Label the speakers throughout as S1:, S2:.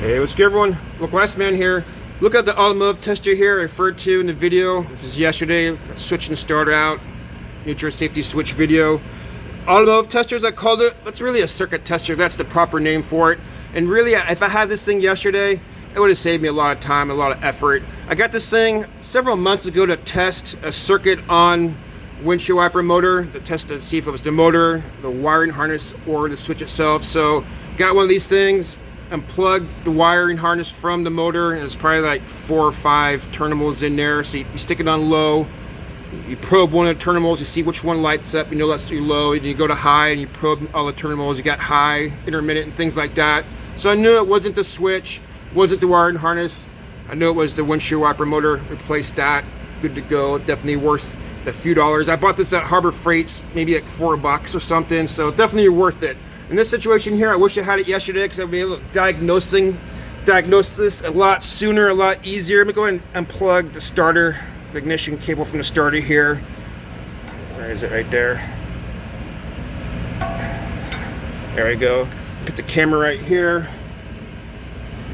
S1: Hey, what's good everyone? Look, last man here. Look at the automotive tester here I referred to in the video. This is yesterday, switching the starter out, neutral safety switch video. Automotive tester, as I called it, that's really a circuit tester. That's the proper name for it. And really, if I had this thing yesterday, it would have saved me a lot of time, a lot of effort. I got this thing several months ago to test a circuit on windshield wiper motor, to test to see if it was the motor, the wiring harness, or the switch itself. So got one of these things, unplugged the wiring harness from the motor, and it's probably like 4 or 5 terminals in there. So you stick it on low, you probe one of the terminals, you see which one lights up, you know that's too low, and you go to high and you probe all the terminals, you got high, intermittent, and things like that. So I knew it wasn't the switch, wasn't the wiring harness, I knew it was the windshield wiper motor. Replaced that, good to go, definitely worth the few dollars. I bought this at Harbor Freight's, maybe like $4 or something, so definitely worth it. In this situation here, I wish I had it yesterday because I'd be able to diagnose this a lot sooner, a lot easier. Let me go ahead and unplug the starter, the ignition cable from the starter here. Where is it? Right there. There we go. Put the camera right here.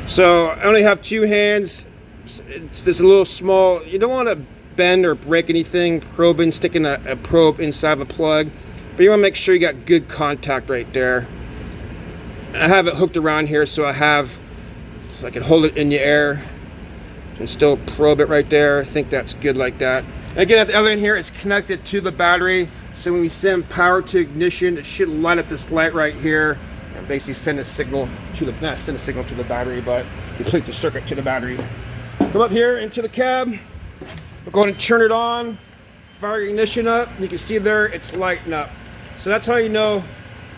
S1: So I only have 2 hands. It's this little small, you don't want to bend or break anything, probing, sticking a probe inside of a plug. But you want to make sure you got good contact right there. I have it hooked around here so I can hold it in the air and still probe it right there. I think that's good like that. And again, at the other end here, it's connected to the battery. So when we send power to ignition, it should light up this light right here and basically send a signal to the, not send a signal to the battery, but complete the circuit to the battery. Come up here into the cab. We're going to turn it on, fire your ignition up. You can see there, it's lighting up. So that's how you know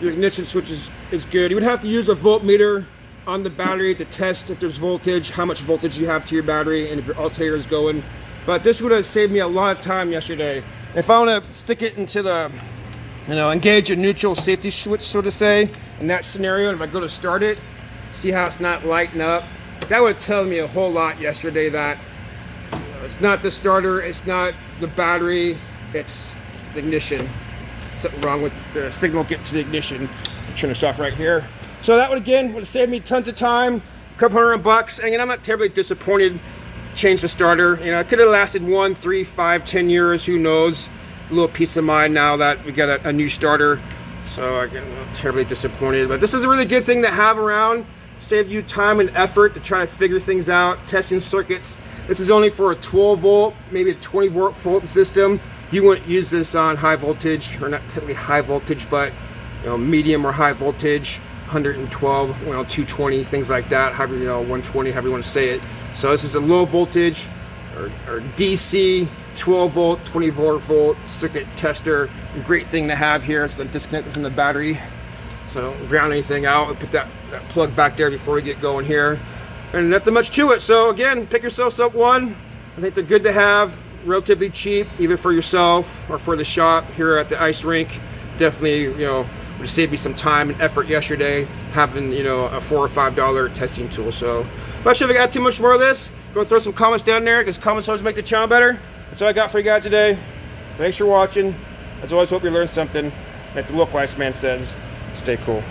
S1: your ignition switch is good. You would have to use a voltmeter on the battery to test if there's voltage, how much voltage you have to your battery, and if your alternator is going. But this would have saved me a lot of time yesterday. If I want to stick it into the, engage a neutral safety switch, so to say, in that scenario, and if I go to start it, see how it's not lighting up, that would have told me a whole lot yesterday that it's not the starter, it's not the battery, it's the ignition. Something wrong with the signal getting to the ignition. Turn this off right here. So that would have saved me tons of time, a couple $100, and I'm not terribly disappointed. Change the starter. It could have lasted 1, 3, 5, 10 years. Who knows? A little peace of mind now that we got a new starter. So I'm not terribly disappointed. But this is a really good thing to have around. Save you time and effort to try to figure things out, testing circuits. This is only for a 12 volt, maybe a 20 volt system. You wouldn't use this on high voltage, or not technically high voltage, but medium or high voltage, 112, 220, things like that, however, 120, however you want to say it. So this is a low voltage or DC 12 volt, 24 volt circuit tester. Great thing to have here. It's going to disconnect it from the battery, so don't ground anything out. Put that plug back there before we get going here. And nothing much to it. So again, pick yourselves up one. I think they're good to have, relatively cheap, either for yourself or for the shop here at the ice rink. Definitely, would save me some time and effort yesterday having, a $4 or $5 testing tool. So I'm not sure if I got too much more of this. Go throw some comments down there, because comments always make the channel better. That's all I got for you guys today. Thanks for watching. As always, hope you learned something. Like the localized man says, stay cool.